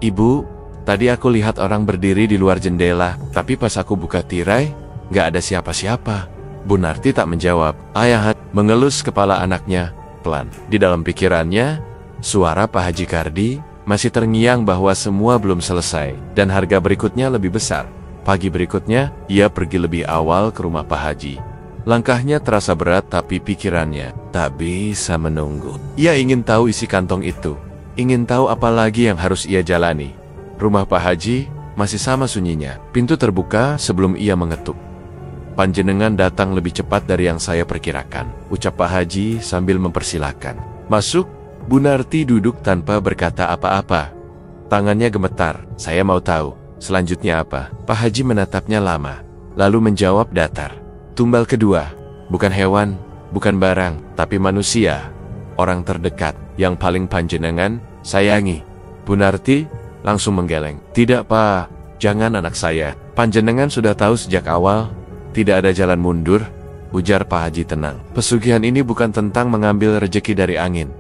"Ibu, tadi aku lihat orang berdiri di luar jendela, tapi pas aku buka tirai, nggak ada siapa-siapa." Bu Narti tak menjawab. Ayah mengelus kepala anaknya pelan. Di dalam pikirannya, suara Pak Haji Kardi masih terngiang bahwa semua belum selesai dan harga berikutnya lebih besar. Pagi berikutnya, ia pergi lebih awal ke rumah Pak Haji. Langkahnya terasa berat, tapi pikirannya tak bisa menunggu. Ia ingin tahu isi kantong itu, ingin tahu apa lagi yang harus ia jalani. Rumah Pak Haji masih sama sunyinya. Pintu terbuka sebelum ia mengetuk. "Panjenengan datang lebih cepat dari yang saya perkirakan," ucap Pak Haji sambil mempersilahkan. "Masuk." Bu Narti duduk tanpa berkata apa-apa. Tangannya gemetar. "Saya mau tahu, selanjutnya apa?" Pak Haji menatapnya lama, lalu menjawab datar. "Tumbal kedua, bukan hewan, bukan barang, tapi manusia. Orang terdekat, yang paling panjenengan sayangi." Bu Narti langsung menggeleng. "Tidak, Pak, jangan anak saya. Panjenengan sudah tahu sejak awal, tidak ada jalan mundur," ujar Pak Haji tenang. "Pesugihan ini bukan tentang mengambil rejeki dari angin.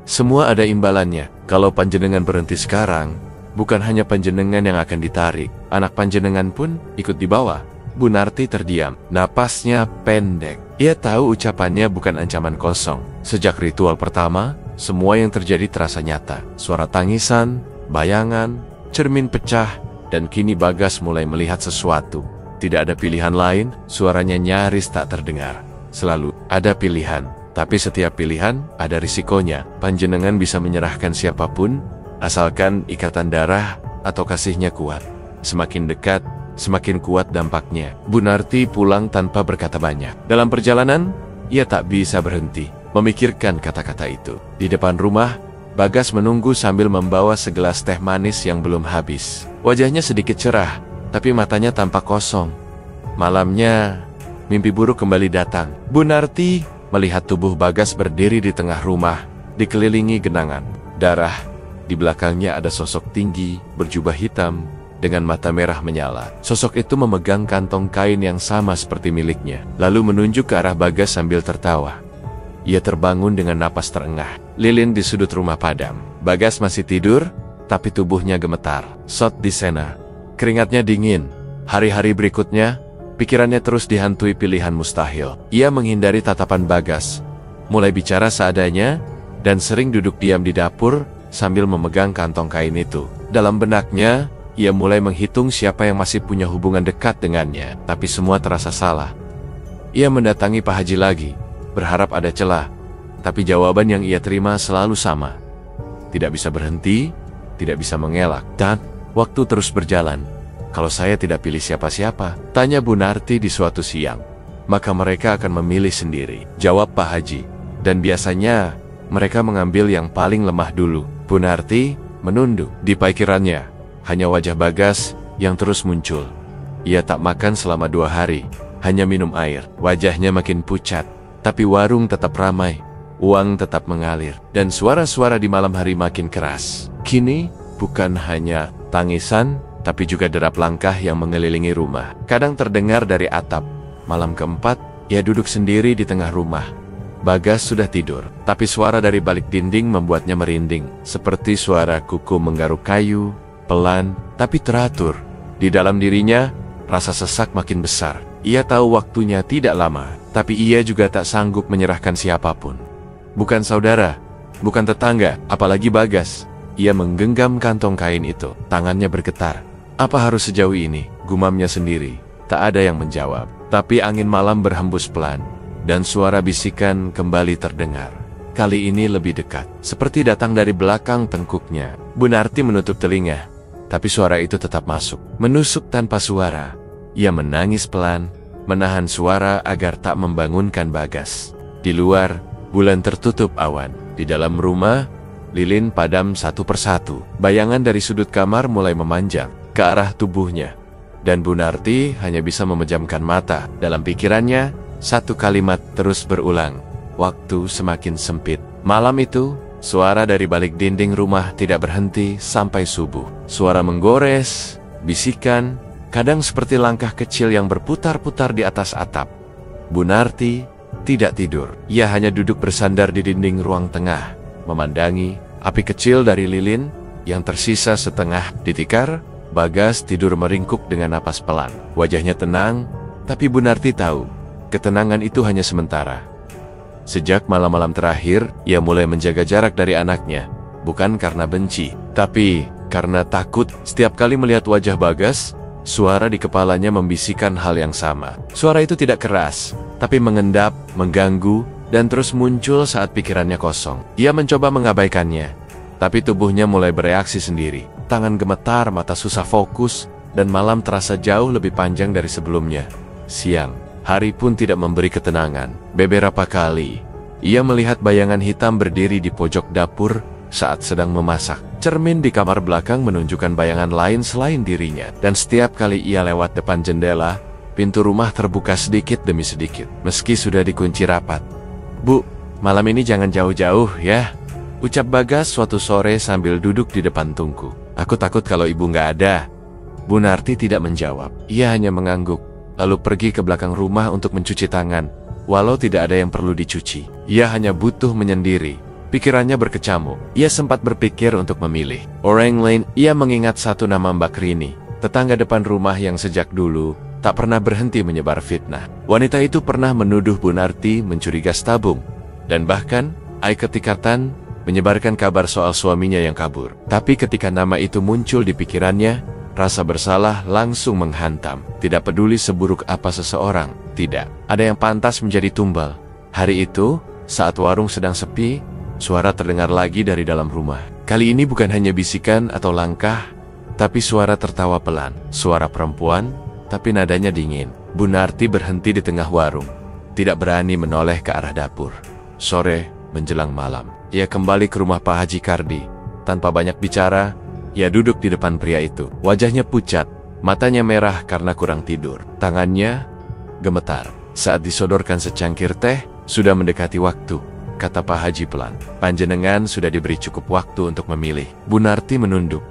Semua ada imbalannya. Kalau panjenengan berhenti sekarang, bukan hanya panjenengan yang akan ditarik, anak panjenengan pun ikut dibawa." Bu Narti terdiam, napasnya pendek. Ia tahu ucapannya bukan ancaman kosong. Sejak ritual pertama, semua yang terjadi terasa nyata. Suara tangisan, bayangan, cermin pecah, dan kini Bagas mulai melihat sesuatu. Tidak ada pilihan lain, suaranya nyaris tak terdengar. Selalu ada pilihan, tapi setiap pilihan ada risikonya. Panjenengan bisa menyerahkan siapapun, asalkan ikatan darah atau kasihnya kuat. Semakin dekat, semakin kuat dampaknya. Bu Narti pulang tanpa berkata banyak. Dalam perjalanan, ia tak bisa berhenti memikirkan kata-kata itu. Di depan rumah, Bagas menunggu sambil membawa segelas teh manis yang belum habis. Wajahnya sedikit cerah, tapi matanya tampak kosong. Malamnya, mimpi buruk kembali datang. Bu Narti melihat tubuh Bagas berdiri di tengah rumah, dikelilingi genangan darah. Di belakangnya ada sosok tinggi, berjubah hitam, dengan mata merah menyala. Sosok itu memegang kantong kain yang sama seperti miliknya, lalu menunjuk ke arah Bagas sambil tertawa. Ia terbangun dengan napas terengah. Lilin di sudut rumah padam. Bagas masih tidur, tapi tubuhnya gemetar. Sot di Sena. Keringatnya dingin. Hari-hari berikutnya, pikirannya terus dihantui pilihan mustahil. Ia menghindari tatapan Bagas, mulai bicara seadanya, dan sering duduk diam di dapur sambil memegang kantong kain itu. Dalam benaknya, ia mulai menghitung siapa yang masih punya hubungan dekat dengannya, tapi semua terasa salah. Ia mendatangi Pak Haji lagi, berharap ada celah, tapi jawaban yang ia terima selalu sama. Tidak bisa berhenti, tidak bisa mengelak, dan waktu terus berjalan. "Kalau saya tidak pilih siapa-siapa?" tanya Bu Narti di suatu siang. "Maka mereka akan memilih sendiri," jawab Pak Haji. Dan biasanya, mereka mengambil yang paling lemah dulu. Bu Narti menunduk. Di pikirannya, hanya wajah Bagas yang terus muncul. Ia tak makan selama 2 hari, hanya minum air. Wajahnya makin pucat, tapi warung tetap ramai, uang tetap mengalir, dan suara-suara di malam hari makin keras. Kini, bukan hanya tangisan, tapi juga derap langkah yang mengelilingi rumah. Kadang terdengar dari atap. Malam keempat, ia duduk sendiri di tengah rumah. Bagas sudah tidur, tapi suara dari balik dinding membuatnya merinding, seperti suara kuku menggaruk kayu, pelan, tapi teratur. Di dalam dirinya, rasa sesak makin besar. Ia tahu waktunya tidak lama, tapi ia juga tak sanggup menyerahkan siapapun. Bukan saudara, bukan tetangga, apalagi Bagas. Ia menggenggam kantong kain itu, tangannya bergetar. Apa harus sejauh ini? Gumamnya sendiri. Tak ada yang menjawab, tapi angin malam berhembus pelan, dan suara bisikan kembali terdengar. Kali ini lebih dekat, seperti datang dari belakang tengkuknya. Bu Narti menutup telinga, tapi suara itu tetap masuk, menusuk tanpa suara. Ia menangis pelan, menahan suara agar tak membangunkan Bagas. Di luar, bulan tertutup awan. Di dalam rumah, lilin padam satu persatu. Bayangan dari sudut kamar mulai memanjang ke arah tubuhnya, dan Bu Narti hanya bisa memejamkan mata. Dalam pikirannya, satu kalimat terus berulang, "Waktu semakin sempit." Malam itu, suara dari balik dinding rumah tidak berhenti sampai subuh. Suara menggores, bisikan, kadang seperti langkah kecil yang berputar-putar di atas atap. Bu Narti tidak tidur. Ia hanya duduk bersandar di dinding ruang tengah, memandangi api kecil dari lilin yang tersisa setengah ditikar. Bagas tidur meringkuk dengan napas pelan. Wajahnya tenang, tapi Bu Narti tahu, ketenangan itu hanya sementara. Sejak malam-malam terakhir, ia mulai menjaga jarak dari anaknya. Bukan karena benci, tapi karena takut. Setiap kali melihat wajah Bagas, suara di kepalanya membisikkan hal yang sama. Suara itu tidak keras, tapi mengendap, mengganggu, dan terus muncul saat pikirannya kosong. Ia mencoba mengabaikannya, tapi tubuhnya mulai bereaksi sendiri. Tangan gemetar, mata susah fokus, dan malam terasa jauh lebih panjang dari sebelumnya. Siang, hari pun tidak memberi ketenangan. Beberapa kali, ia melihat bayangan hitam berdiri di pojok dapur saat sedang memasak. Cermin di kamar belakang menunjukkan bayangan lain selain dirinya. Dan setiap kali ia lewat depan jendela, pintu rumah terbuka sedikit demi sedikit, meski sudah dikunci rapat. "Bu, malam ini jangan jauh-jauh ya," ucap Bagas suatu sore sambil duduk di depan tungku. "Aku takut kalau ibu nggak ada." Bu Narti tidak menjawab. Ia hanya mengangguk, lalu pergi ke belakang rumah untuk mencuci tangan, walau tidak ada yang perlu dicuci. Ia hanya butuh menyendiri. Pikirannya berkecamuk. Ia sempat berpikir untuk memilih. Orang lain, ia mengingat satu nama Mbak Rini, tetangga depan rumah yang sejak dulu tak pernah berhenti menyebar fitnah. Wanita itu pernah menuduh Bu Narti mencuri gas tabung, dan bahkan Aiket Tikatan menyebarkan kabar soal suaminya yang kabur. Tapi ketika nama itu muncul di pikirannya, rasa bersalah langsung menghantam. Tidak peduli seburuk apa seseorang, tidak ada yang pantas menjadi tumbal. Hari itu, saat warung sedang sepi, suara terdengar lagi dari dalam rumah. Kali ini bukan hanya bisikan atau langkah, tapi suara tertawa pelan. Suara perempuan, tapi nadanya dingin. Bu Narti berhenti di tengah warung, tidak berani menoleh ke arah dapur. Sore menjelang malam, ia kembali ke rumah Pak Haji Kardi. Tanpa banyak bicara, ia duduk di depan pria itu. Wajahnya pucat, matanya merah karena kurang tidur. Tangannya gemetar. Saat disodorkan secangkir teh, sudah mendekati waktu, kata Pak Haji pelan. "Panjenengan sudah diberi cukup waktu untuk memilih." Bu Narti menunduk.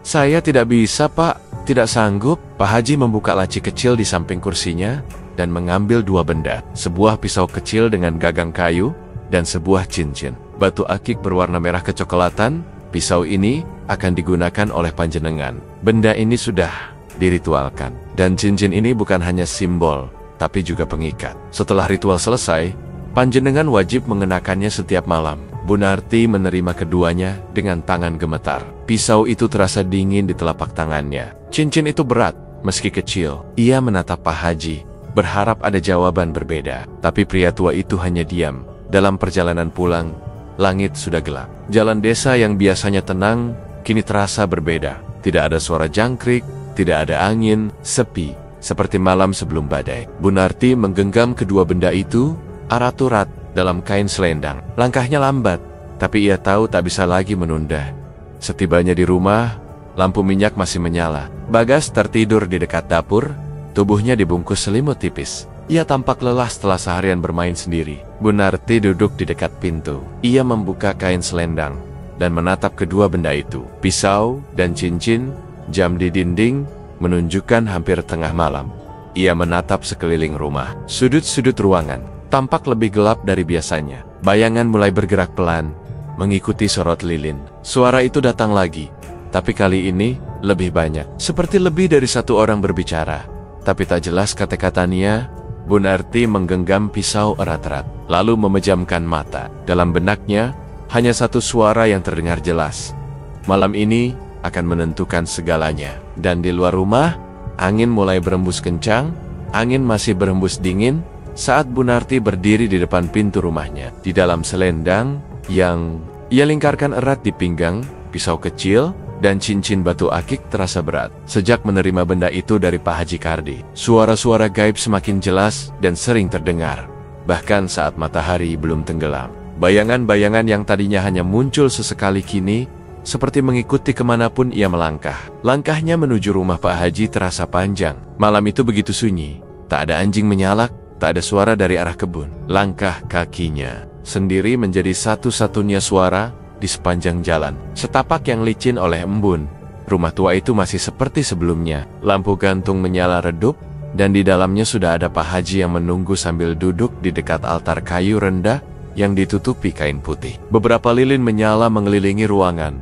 "Saya tidak bisa, Pak. Tidak sanggup." Pak Haji membuka laci kecil di samping kursinya dan mengambil dua benda. Sebuah pisau kecil dengan gagang kayu dan sebuah cincin. Batu akik berwarna merah kecoklatan. Pisau ini akan digunakan oleh panjenengan. Benda ini sudah diritualkan. Dan cincin ini bukan hanya simbol, tapi juga pengikat. Setelah ritual selesai, panjenengan wajib mengenakannya setiap malam. Bu Narti menerima keduanya dengan tangan gemetar. Pisau itu terasa dingin di telapak tangannya. Cincin itu berat, meski kecil. Ia menatap Pak Haji, berharap ada jawaban berbeda. Tapi pria tua itu hanya diam. Dalam perjalanan pulang, langit sudah gelap. Jalan desa yang biasanya tenang, kini terasa berbeda. Tidak ada suara jangkrik, tidak ada angin, sepi, seperti malam sebelum badai. Bu Narti menggenggam kedua benda itu, erat-erat dalam kain selendang. Langkahnya lambat, tapi ia tahu tak bisa lagi menunda. Setibanya di rumah, lampu minyak masih menyala. Bagas tertidur di dekat dapur, tubuhnya dibungkus selimut tipis. Ia tampak lelah setelah seharian bermain sendiri. Bu Narti duduk di dekat pintu. Ia membuka kain selendang dan menatap kedua benda itu. Pisau dan cincin, jam di dinding, menunjukkan hampir tengah malam. Ia menatap sekeliling rumah. Sudut-sudut ruangan tampak lebih gelap dari biasanya. Bayangan mulai bergerak pelan, mengikuti sorot lilin. Suara itu datang lagi, tapi kali ini lebih banyak. Seperti lebih dari satu orang berbicara, tapi tak jelas kata-katanya. Bu Narti menggenggam pisau erat-erat, lalu memejamkan mata. Dalam benaknya, hanya satu suara yang terdengar jelas. Malam ini akan menentukan segalanya. Dan di luar rumah, angin mulai berembus kencang. Angin masih berembus dingin saat Bu Narti berdiri di depan pintu rumahnya. Di dalam selendang yang ia lingkarkan erat di pinggang, pisau kecil dan cincin batu akik terasa berat. Sejak menerima benda itu dari Pak Haji Kardi, suara-suara gaib semakin jelas dan sering terdengar. Bahkan saat matahari belum tenggelam, bayangan-bayangan yang tadinya hanya muncul sesekali kini seperti mengikuti kemanapun ia melangkah. Langkahnya menuju rumah Pak Haji terasa panjang. Malam itu begitu sunyi, tak ada anjing menyalak, tak ada suara dari arah kebun. Langkah kakinya sendiri menjadi satu-satunya suara di sepanjang jalan. Setapak yang licin oleh embun. Rumah tua itu masih seperti sebelumnya. Lampu gantung menyala redup, dan di dalamnya sudah ada Pak Haji yang menunggu sambil duduk di dekat altar kayu rendah yang ditutupi kain putih. Beberapa lilin menyala mengelilingi ruangan.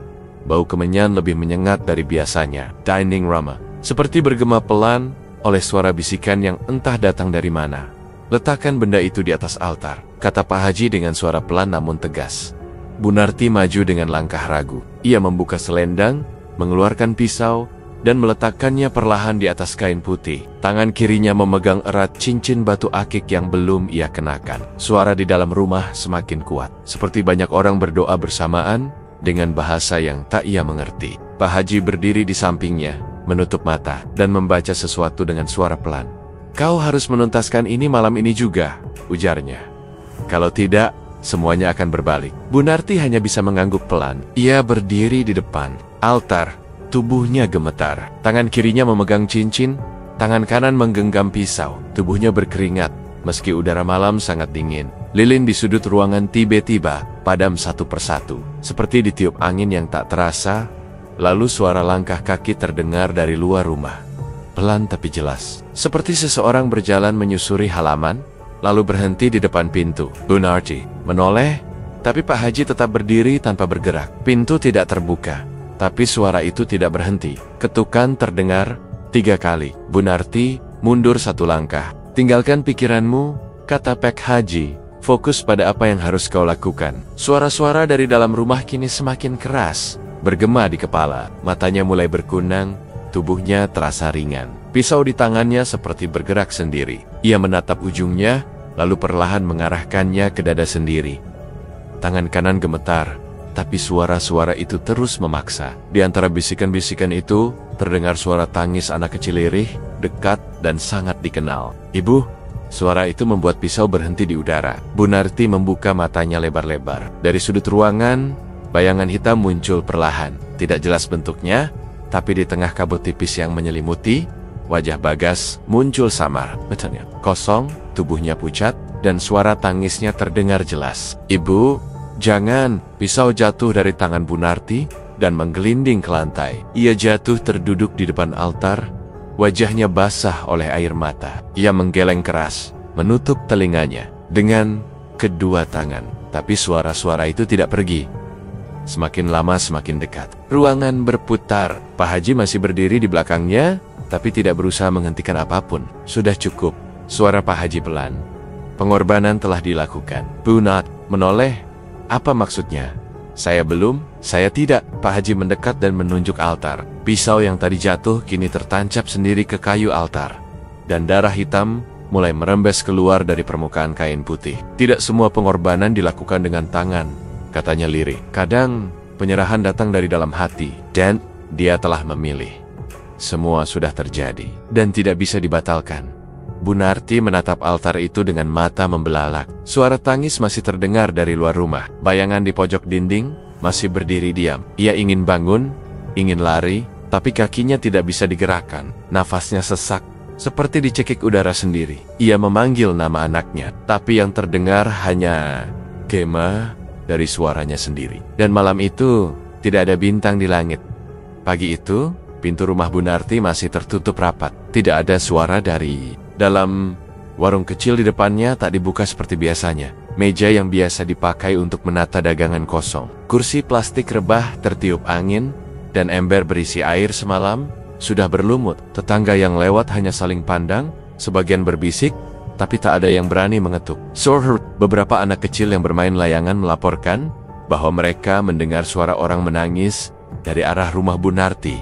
Bau kemenyan lebih menyengat dari biasanya. Dining room seperti bergema pelan oleh suara bisikan yang entah datang dari mana. "Letakkan benda itu di atas altar," kata Pak Haji dengan suara pelan namun tegas. Bu Narti maju dengan langkah ragu. Ia membuka selendang, mengeluarkan pisau, dan meletakkannya perlahan di atas kain putih. Tangan kirinya memegang erat cincin batu akik yang belum ia kenakan. Suara di dalam rumah semakin kuat, seperti banyak orang berdoa bersamaan dengan bahasa yang tak ia mengerti. Pak Haji berdiri di sampingnya, menutup mata, dan membaca sesuatu dengan suara pelan. "Kau harus menuntaskan ini malam ini juga," ujarnya. "Kalau tidak, semuanya akan berbalik." Bunarti hanya bisa mengangguk pelan. Ia berdiri di depan altar, tubuhnya gemetar. Tangan kirinya memegang cincin, tangan kanan menggenggam pisau. Tubuhnya berkeringat, meski udara malam sangat dingin. Lilin di sudut ruangan tiba-tiba padam satu persatu, seperti ditiup angin yang tak terasa. Lalu suara langkah kaki terdengar dari luar rumah. Pelan tapi jelas, seperti seseorang berjalan menyusuri halaman, lalu berhenti di depan pintu. Bunarti menoleh, tapi Pak Haji tetap berdiri tanpa bergerak. Pintu tidak terbuka, tapi suara itu tidak berhenti. Ketukan terdengar 3 kali. Bunarti mundur 1 langkah. "Tinggalkan pikiranmu," kata Pak Haji. "Fokus pada apa yang harus kau lakukan." Suara-suara dari dalam rumah kini semakin keras, bergema di kepala. Matanya mulai berkunang, tubuhnya terasa ringan. Pisau di tangannya seperti bergerak sendiri. Ia menatap ujungnya, lalu perlahan mengarahkannya ke dada sendiri. Tangan kanan gemetar, tapi suara-suara itu terus memaksa. Di antara bisikan-bisikan itu, terdengar suara tangis anak kecil lirih, dekat, dan sangat dikenal. "Ibu!" Suara itu membuat pisau berhenti di udara. Bunarti membuka matanya lebar-lebar. Dari sudut ruangan, bayangan hitam muncul perlahan. Tidak jelas bentuknya, tapi di tengah kabut tipis yang menyelimuti, wajah Bagas muncul samar. Matanya kosong, tubuhnya pucat, dan suara tangisnya terdengar jelas. "Ibu, jangan!" Pisau jatuh dari tangan Bunarti dan menggelinding ke lantai. Ia jatuh terduduk di depan altar, wajahnya basah oleh air mata. Ia menggeleng keras, menutup telinganya dengan kedua tangan. Tapi suara-suara itu tidak pergi. Semakin lama semakin dekat. Ruangan berputar. Pak Haji masih berdiri di belakangnya, tapi tidak berusaha menghentikan apapun. "Sudah cukup," suara Pak Haji pelan. "Pengorbanan telah dilakukan." Bunat menoleh. "Apa maksudnya?" "Saya belum, saya tidak." Pak Haji mendekat dan menunjuk altar. Pisau yang tadi jatuh kini tertancap sendiri ke kayu altar, dan darah hitam mulai merembes keluar dari permukaan kain putih. "Tidak semua pengorbanan dilakukan dengan tangan," katanya lirih. "Kadang penyerahan datang dari dalam hati, dan dia telah memilih. Semua sudah terjadi dan tidak bisa dibatalkan." Bunarti menatap altar itu dengan mata membelalak. Suara tangis masih terdengar dari luar rumah. Bayangan di pojok dinding masih berdiri diam. Ia ingin bangun, ingin lari, tapi kakinya tidak bisa digerakkan. Nafasnya sesak, seperti dicekik udara sendiri. Ia memanggil nama anaknya, tapi yang terdengar hanya gema dari suaranya sendiri. Dan malam itu, tidak ada bintang di langit. Pagi itu, pintu rumah Bunarti masih tertutup rapat. Tidak ada suara dari dalam. Warung kecil di depannya tak dibuka seperti biasanya. Meja yang biasa dipakai untuk menata dagangan kosong. Kursi plastik rebah tertiup angin, dan ember berisi air semalam sudah berlumut. Tetangga yang lewat hanya saling pandang, sebagian berbisik, tapi tak ada yang berani mengetuk. Beberapa anak kecil yang bermain layangan melaporkan bahwa mereka mendengar suara orang menangis dari arah rumah Bunarti.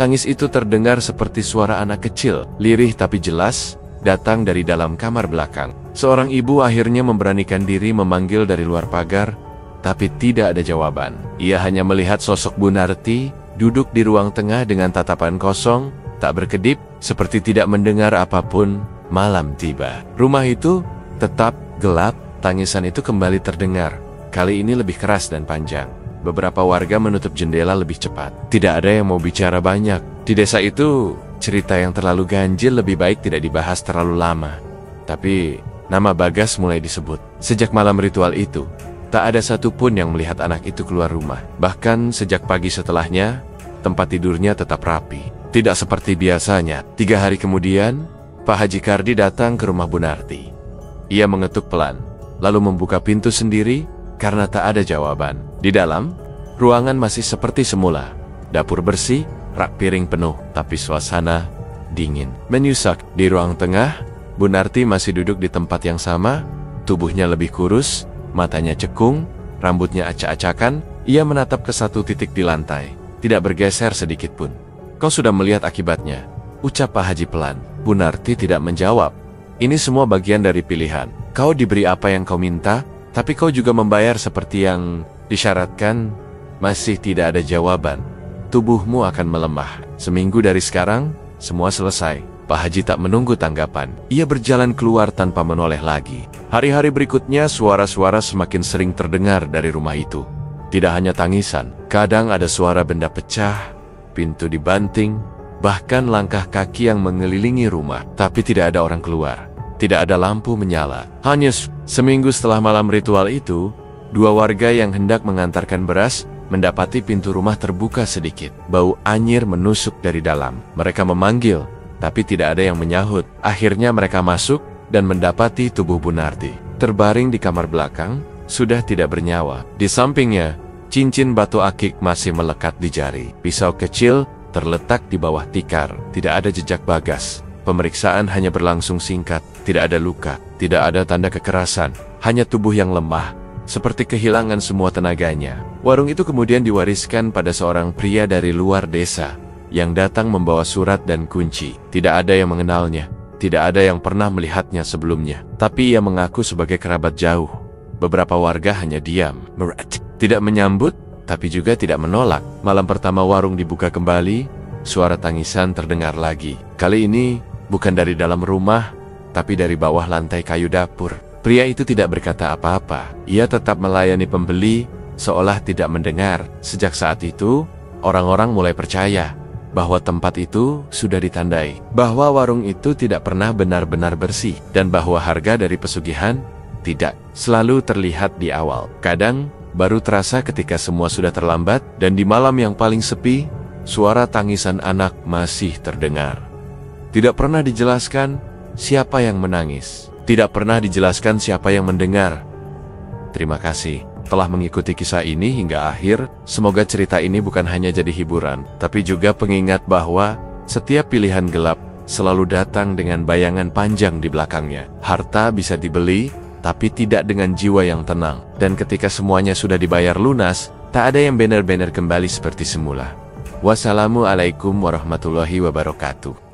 Tangis itu terdengar seperti suara anak kecil, lirih tapi jelas, datang dari dalam kamar belakang. Seorang ibu akhirnya memberanikan diri memanggil dari luar pagar, tapi tidak ada jawaban. Ia hanya melihat sosok Bunarti duduk di ruang tengah dengan tatapan kosong, tak berkedip, seperti tidak mendengar apapun. Malam tiba. Rumah itu tetap gelap. Tangisan itu kembali terdengar, kali ini lebih keras dan panjang. Beberapa warga menutup jendela lebih cepat. Tidak ada yang mau bicara banyak. Di desa itu, cerita yang terlalu ganjil lebih baik tidak dibahas terlalu lama. Tapi, nama Bagas mulai disebut. Sejak malam ritual itu, tak ada satupun yang melihat anak itu keluar rumah. Bahkan sejak pagi setelahnya, tempat tidurnya tetap rapi. Tidak seperti biasanya. 3 hari kemudian, Pak Haji Kardi datang ke rumah Bunarti. Ia mengetuk pelan, lalu membuka pintu sendiri karena tak ada jawaban. Di dalam, ruangan masih seperti semula. Dapur bersih, rak piring penuh, tapi suasana dingin, menyusak. Di ruang tengah, Bunarti masih duduk di tempat yang sama, tubuhnya lebih kurus, matanya cekung, rambutnya acak-acakan. Ia menatap ke satu titik di lantai, tidak bergeser sedikit pun. "Kau sudah melihat akibatnya," ucap Pak Haji pelan. Bunarti tidak menjawab. "Ini semua bagian dari pilihan. Kau diberi apa yang kau minta, tapi kau juga membayar seperti yang disyaratkan." Masih tidak ada jawaban. Tubuhmu akan melemah. Seminggu dari sekarang, semua selesai. Pak Haji tak menunggu tanggapan. Ia berjalan keluar tanpa menoleh lagi. Hari-hari berikutnya, suara-suara semakin sering terdengar dari rumah itu. Tidak hanya tangisan, kadang ada suara benda pecah, pintu dibanting, bahkan langkah kaki yang mengelilingi rumah. Tapi tidak ada orang keluar. Tidak ada lampu menyala. Hanya seminggu setelah malam ritual itu, dua warga yang hendak mengantarkan beras mendapati pintu rumah terbuka sedikit. Bau anyir menusuk dari dalam. Mereka memanggil, tapi tidak ada yang menyahut. Akhirnya mereka masuk dan mendapati tubuh Bunarti terbaring di kamar belakang, sudah tidak bernyawa. Di sampingnya, cincin batu akik masih melekat di jari. Pisau kecil terletak di bawah tikar. Tidak ada jejak Bagas. Pemeriksaan hanya berlangsung singkat. Tidak ada luka, tidak ada tanda kekerasan, hanya tubuh yang lemah, seperti kehilangan semua tenaganya. Warung itu kemudian diwariskan pada seorang pria dari luar desa yang datang membawa surat dan kunci. Tidak ada yang mengenalnya, tidak ada yang pernah melihatnya sebelumnya. Tapi ia mengaku sebagai kerabat jauh. Beberapa warga hanya diam, tidak menyambut, tapi juga tidak menolak. Malam pertama warung dibuka kembali, suara tangisan terdengar lagi. Kali ini bukan dari dalam rumah, tapi dari bawah lantai kayu dapur. Pria itu tidak berkata apa-apa. Ia tetap melayani pembeli, seolah tidak mendengar. Sejak saat itu, orang-orang mulai percaya bahwa tempat itu sudah ditandai, bahwa warung itu tidak pernah benar-benar bersih, dan bahwa harga dari pesugihan tidak selalu terlihat di awal. Kadang, baru terasa ketika semua sudah terlambat, dan di malam yang paling sepi, suara tangisan anak masih terdengar. Tidak pernah dijelaskan siapa yang menangis. Tidak pernah dijelaskan siapa yang mendengar. Terima kasih telah mengikuti kisah ini hingga akhir. Semoga cerita ini bukan hanya jadi hiburan, tapi juga pengingat bahwa setiap pilihan gelap selalu datang dengan bayangan panjang di belakangnya. Harta bisa dibeli, tapi tidak dengan jiwa yang tenang. Dan ketika semuanya sudah dibayar lunas, tak ada yang benar-benar kembali seperti semula. Wassalamualaikum warahmatullahi wabarakatuh.